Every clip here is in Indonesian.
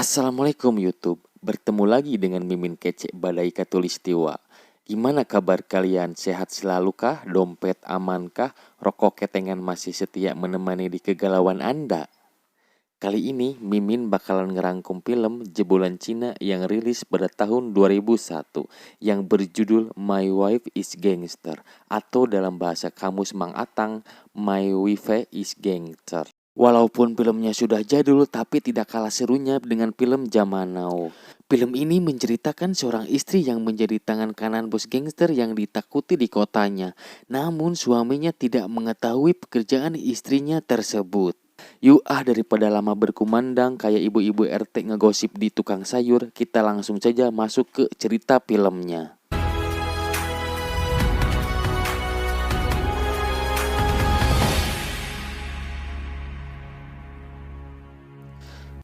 Assalamualaikum YouTube, bertemu lagi dengan Mimin Kece Badai Katulistiwa. Gimana kabar kalian? Sehat selalu kah? Dompet aman kah? Rokok ketengan masih setia menemani di kegalauan Anda? Kali ini Mimin bakalan ngerangkum film jebolan Cina yang rilis pada tahun 2001 yang berjudul My Wife is Gangster atau dalam bahasa kamus Mang Atang, My Wife is Gangster. Walaupun filmnya sudah jadul, tapi tidak kalah serunya dengan film zaman now. Film ini menceritakan seorang istri yang menjadi tangan kanan bos gangster yang ditakuti di kotanya. Namun suaminya tidak mengetahui pekerjaan istrinya tersebut. Yuk daripada lama berkumandang kayak ibu-ibu RT ngegosip di tukang sayur, kita langsung saja masuk ke cerita filmnya.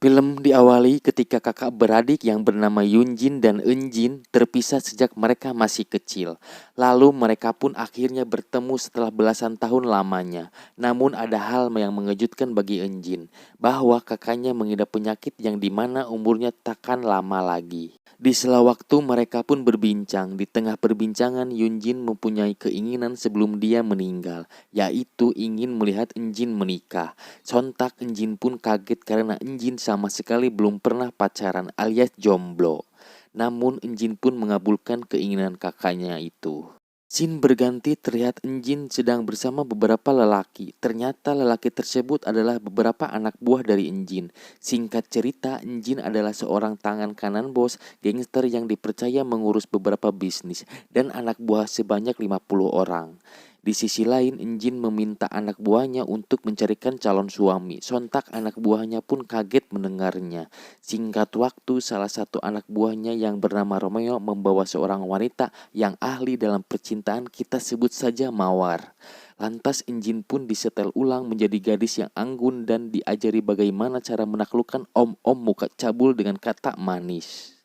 Film diawali ketika kakak beradik yang bernama Yunjin dan Eunjin terpisah sejak mereka masih kecil. Lalu mereka pun akhirnya bertemu setelah belasan tahun lamanya. Namun ada hal yang mengejutkan bagi Eunjin, bahwa kakaknya mengidap penyakit yang dimana umurnya takkan lama lagi. Di sela waktu mereka pun berbincang. Di tengah perbincangan Yunjin mempunyai keinginan sebelum dia meninggal, yaitu ingin melihat Eunjin menikah. Sontak Eunjin pun kaget karena Eunjin sama sekali belum pernah pacaran alias jomblo. Namun Eunjin pun mengabulkan keinginan kakaknya itu. Scene berganti terlihat Eunjin sedang bersama beberapa lelaki. Ternyata lelaki tersebut adalah beberapa anak buah dari Eunjin. Singkat cerita, Eunjin adalah seorang tangan kanan bos gangster yang dipercaya mengurus beberapa bisnis dan anak buah sebanyak 50 orang. Di sisi lain, Eunjin meminta anak buahnya untuk mencarikan calon suami. Sontak anak buahnya pun kaget mendengarnya. Singkat waktu, salah satu anak buahnya yang bernama Romeo membawa seorang wanita yang ahli dalam percintaan, kita sebut saja Mawar. Lantas Eunjin pun disetel ulang menjadi gadis yang anggun dan diajari bagaimana cara menaklukkan om-om muka cabul dengan kata manis.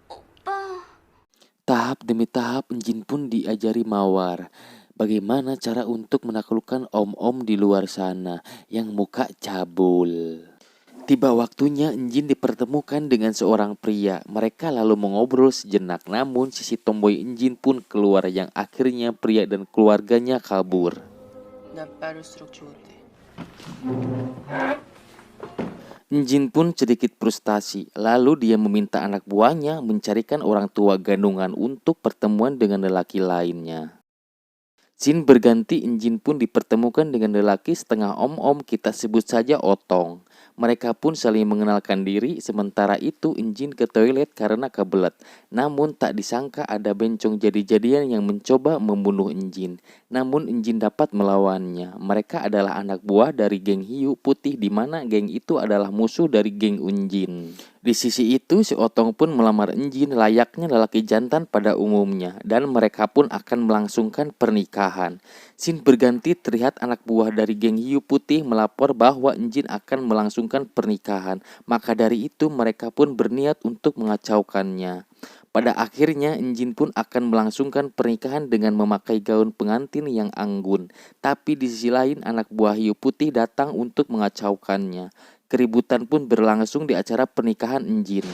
Opa. Tahap demi tahap Eunjin pun diajari Mawar bagaimana cara untuk menaklukkan om-om di luar sana yang muka cabul. Tiba waktunya Eunjin dipertemukan dengan seorang pria. Mereka lalu mengobrol sejenak, namun sisi tomboy Eunjin pun keluar yang akhirnya pria dan keluarganya kabur. Eunjin pun sedikit frustasi, lalu dia meminta anak buahnya mencarikan orang tua gandungan untuk pertemuan dengan lelaki lainnya. Scene berganti, Eunjin pun dipertemukan dengan lelaki setengah om-om, kita sebut saja Otong. Mereka pun saling mengenalkan diri, sementara itu Eunjin ke toilet karena kebelet. Namun tak disangka ada bencong jadi-jadian yang mencoba membunuh Eunjin. Namun Eunjin dapat melawannya. Mereka adalah anak buah dari geng hiu putih di mana geng itu adalah musuh dari geng Eunjin. Di sisi itu si Otong pun melamar Eunjin layaknya lelaki jantan pada umumnya dan mereka pun akan melangsungkan pernikahan. Scene berganti terlihat anak buah dari geng hiu putih melapor bahwa Eunjin akan melangsungkan pernikahan. Maka dari itu mereka pun berniat untuk mengacaukannya. Pada akhirnya Eunjin pun akan melangsungkan pernikahan dengan memakai gaun pengantin yang anggun. Tapi di sisi lain anak buah hiu putih datang untuk mengacaukannya. Keributan pun berlangsung di acara pernikahan Eunjin.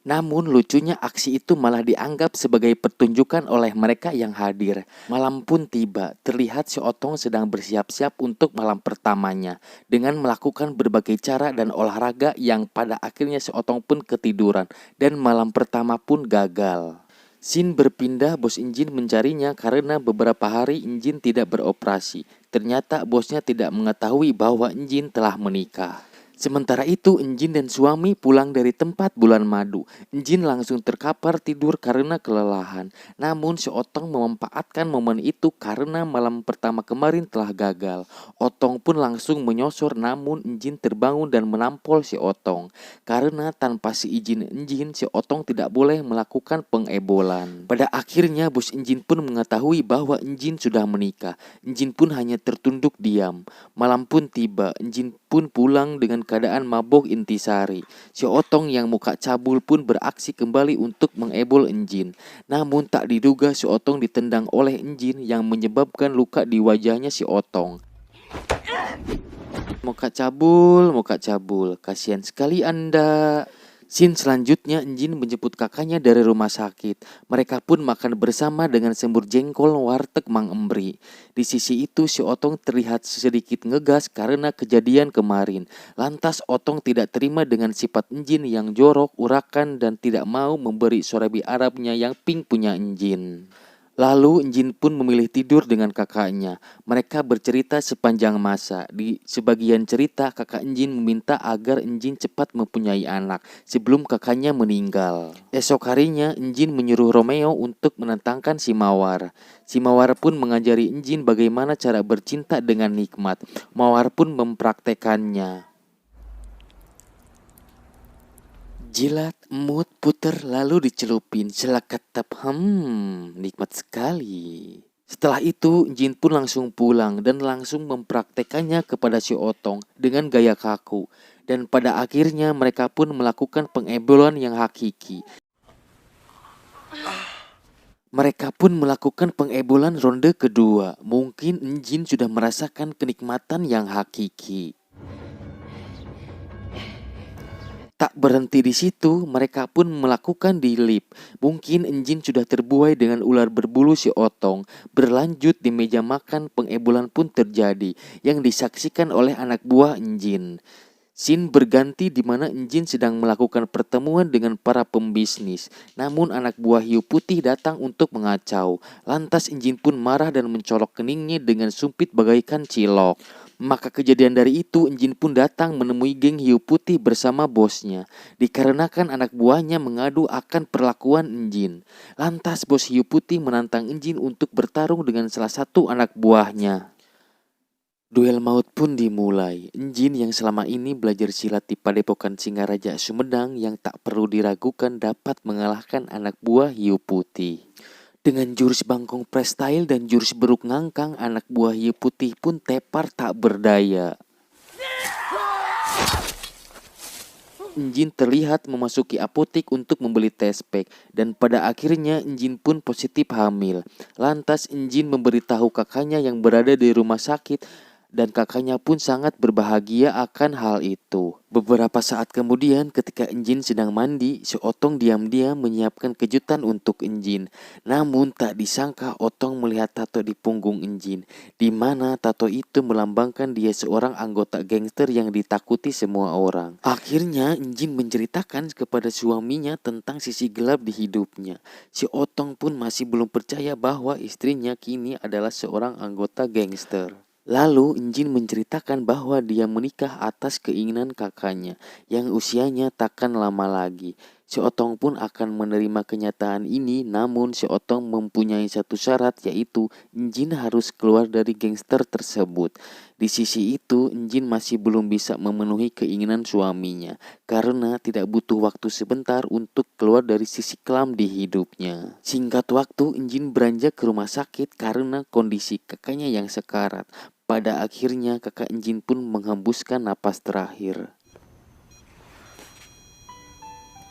Namun lucunya aksi itu malah dianggap sebagai pertunjukan oleh mereka yang hadir. Malam pun tiba, terlihat si Otong sedang bersiap-siap untuk malam pertamanya dengan melakukan berbagai cara dan olahraga yang pada akhirnya si Otong pun ketiduran dan malam pertama pun gagal. Scene berpindah, bos Eunjin mencarinya karena beberapa hari Eunjin tidak beroperasi. Ternyata bosnya tidak mengetahui bahwa Eunjin telah menikah. Sementara itu Eunjin dan suami pulang dari tempat bulan madu. Eunjin langsung terkapar tidur karena kelelahan. Namun si Otong memanfaatkan momen itu karena malam pertama kemarin telah gagal. Otong pun langsung menyosor, namun Eunjin terbangun dan menampol si Otong. Karena tanpa seizin Eunjin, si Otong tidak boleh melakukan pengebolan. Pada akhirnya bos Eunjin pun mengetahui bahwa Eunjin sudah menikah. Eunjin pun hanya tertunduk diam. Malam pun tiba, Eunjin pun pulang dengan keadaan mabok intisari. Si Otong yang muka cabul pun beraksi kembali untuk mengebol Eunjin. Namun tak diduga si Otong ditendang oleh Eunjin yang menyebabkan luka di wajahnya si Otong. Muka cabul, kasihan sekali Anda. Scene selanjutnya, Enjin menjemput kakaknya dari rumah sakit. Mereka pun makan bersama dengan semur jengkol warteg Mang Embri. Di sisi itu, si Otong terlihat sedikit ngegas karena kejadian kemarin. Lantas Otong tidak terima dengan sifat Enjin yang jorok, urakan, dan tidak mau memberi sorebi Arabnya yang pink punya Enjin. Lalu Enjin pun memilih tidur dengan kakaknya. Mereka bercerita sepanjang masa. Di sebagian cerita, kakak Enjin meminta agar Enjin cepat mempunyai anak sebelum kakaknya meninggal. Esok harinya, Enjin menyuruh Romeo untuk menentangkan si Mawar. Si Mawar pun mengajari Enjin bagaimana cara bercinta dengan nikmat. Mawar pun mempraktekannya. Jilat, emut, puter, lalu dicelupin, selakatap, nikmat sekali. Setelah itu, Jin pun langsung pulang dan langsung mempraktekannya kepada si Otong dengan gaya kaku. Dan pada akhirnya mereka pun melakukan pengebolan yang hakiki. Mereka pun melakukan pengebolan ronde kedua. Mungkin Jin sudah merasakan kenikmatan yang hakiki. Tak berhenti di situ, mereka pun melakukan dilip. Mungkin Enjin sudah terbuai dengan ular berbulu si Otong. Berlanjut di meja makan, pengebolan pun terjadi yang disaksikan oleh anak buah Enjin. Scene berganti di mana Enjin sedang melakukan pertemuan dengan para pembisnis. Namun anak buah hiu putih datang untuk mengacau. Lantas Enjin pun marah dan mencolok keningnya dengan sumpit bagaikan cilok. Maka kejadian dari itu, Enjin pun datang menemui geng hiu putih bersama bosnya. Dikarenakan anak buahnya mengadu akan perlakuan Enjin. Lantas bos hiu putih menantang Enjin untuk bertarung dengan salah satu anak buahnya. Duel maut pun dimulai. Enjin yang selama ini belajar silat di Padepokan Singaraja Sumedang yang tak perlu diragukan dapat mengalahkan anak buah hiu putih. Dengan jurus bangkong freestyle dan jurus beruk ngangkang, anak buah hiu putih pun tepar tak berdaya. Enjin terlihat memasuki apotik untuk membeli tespek dan pada akhirnya Enjin pun positif hamil. Lantas Enjin memberitahu kakaknya yang berada di rumah sakit dan kakaknya pun sangat berbahagia akan hal itu. Beberapa saat kemudian ketika Enjin sedang mandi, si Otong diam-diam menyiapkan kejutan untuk Enjin. Namun tak disangka Otong melihat tato di punggung Enjin, di mana tato itu melambangkan dia seorang anggota gangster yang ditakuti semua orang. Akhirnya Enjin menceritakan kepada suaminya tentang sisi gelap di hidupnya. Si Otong pun masih belum percaya bahwa istrinya kini adalah seorang anggota gangster. Lalu Enjin menceritakan bahwa dia menikah atas keinginan kakaknya yang usianya takkan lama lagi. Si Otong pun akan menerima kenyataan ini, namun si Otong mempunyai satu syarat, yaitu Enjin harus keluar dari gangster tersebut. Di sisi itu Enjin masih belum bisa memenuhi keinginan suaminya karena tidak butuh waktu sebentar untuk keluar dari sisi kelam di hidupnya. Singkat waktu Enjin beranjak ke rumah sakit karena kondisi kakaknya yang sekarat. Pada akhirnya kakak Enjin pun menghembuskan napas terakhir.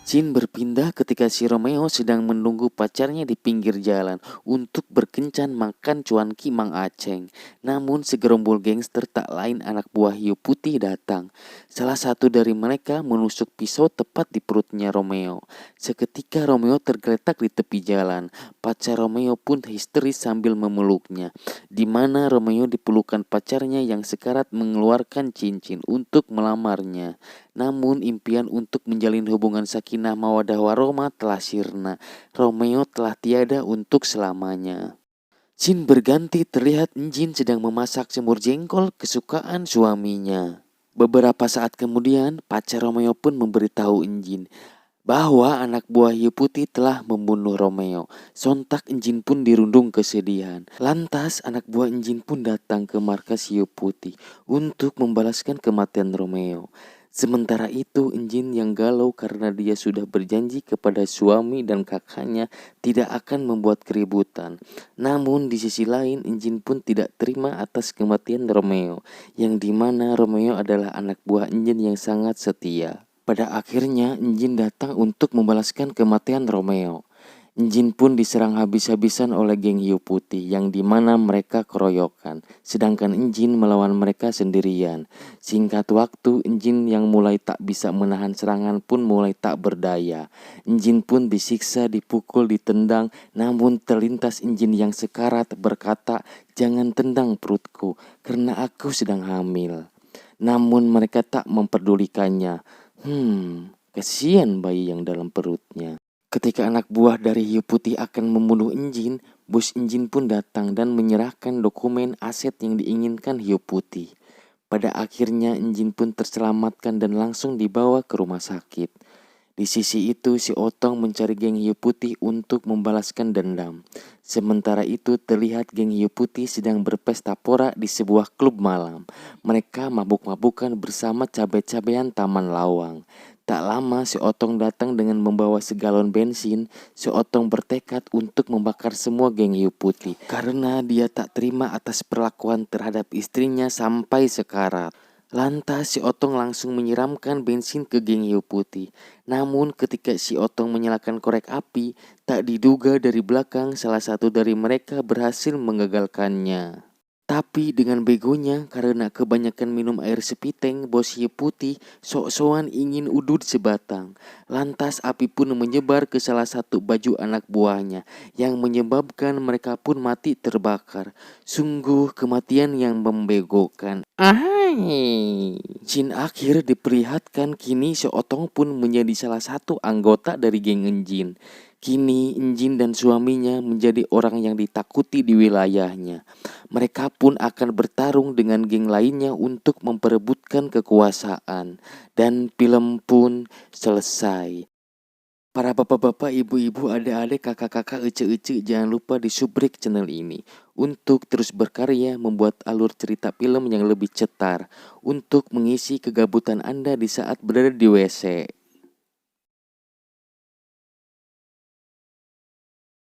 Scene berpindah ketika si Romeo sedang menunggu pacarnya di pinggir jalan untuk berkencan makan cuanki Mang Aceng. Namun segerombol gangster tak lain anak buah hiu putih datang. Salah satu dari mereka menusuk pisau tepat di perutnya Romeo. Seketika Romeo tergeletak di tepi jalan. Pacar Romeo pun histeris sambil memeluknya. Di mana Romeo dipelukan pacarnya yang sekarat mengeluarkan cincin untuk melamarnya. Namun impian untuk menjalin hubungan sakinah mawadah warahmah telah sirna. Romeo telah tiada untuk selamanya. Scene berganti terlihat Enjin sedang memasak semur jengkol kesukaan suaminya. Beberapa saat kemudian pacar Romeo pun memberitahu Enjin bahwa anak buah hiu putih telah membunuh Romeo. Sontak Enjin pun dirundung kesedihan. Lantas anak buah Enjin pun datang ke markas hiu putih untuk membalaskan kematian Romeo. Sementara itu Enjin yang galau karena dia sudah berjanji kepada suami dan kakaknya tidak akan membuat keributan. Namun di sisi lain Enjin pun tidak terima atas kematian Romeo, yang dimana Romeo adalah anak buah Enjin yang sangat setia. Pada akhirnya Enjin datang untuk membalaskan kematian Romeo. Jin pun diserang habis-habisan oleh geng hiu putih yang dimana mereka keroyokan, sedangkan Jin melawan mereka sendirian. Singkat waktu, Jin yang mulai tak bisa menahan serangan pun mulai tak berdaya. Jin pun disiksa, dipukul, ditendang, namun terlintas Jin yang sekarat berkata, "Jangan tendang perutku, karena aku sedang hamil." Namun mereka tak memperdulikannya. Kasihan bayi yang dalam perutnya. Ketika anak buah dari hiu putih akan membunuh Jin, bos Jin pun datang dan menyerahkan dokumen aset yang diinginkan hiu putih. Pada akhirnya Jin pun terselamatkan dan langsung dibawa ke rumah sakit. Di sisi itu si Otong mencari geng hiu putih untuk membalaskan dendam. Sementara itu terlihat geng hiu putih sedang berpesta pora di sebuah klub malam. Mereka mabuk-mabukan bersama cabai-cabean Taman Lawang. Tak lama si Otong datang dengan membawa segalon bensin. Si Otong bertekad untuk membakar semua geng hiu putih karena dia tak terima atas perlakuan terhadap istrinya sampai sekarat. Lantas si Otong langsung menyiramkan bensin ke geng hiu putih. Namun ketika si Otong menyalakan korek api, tak diduga dari belakang salah satu dari mereka berhasil menggagalkannya. Tapi dengan begonya karena kebanyakan minum air sepiteng, bos hiu putih sok-sokan ingin udut sebatang. Lantas api pun menyebar ke salah satu baju anak buahnya yang menyebabkan mereka pun mati terbakar. Sungguh kematian yang membegokan. Ahai. Jin akhir diperlihatkan kini si Otong pun menjadi salah satu anggota dari geng Jin. Kini Jin dan suaminya menjadi orang yang ditakuti di wilayahnya. Mereka pun akan bertarung dengan geng lainnya untuk memperebutkan kekuasaan. Dan film pun selesai. Para bapak-bapak, ibu-ibu, adik-adik, kakak-kakak, ece-ece, jangan lupa di subscribe channel ini untuk terus berkarya membuat alur cerita film yang lebih cetar untuk mengisi kegabutan Anda di saat berada di WC.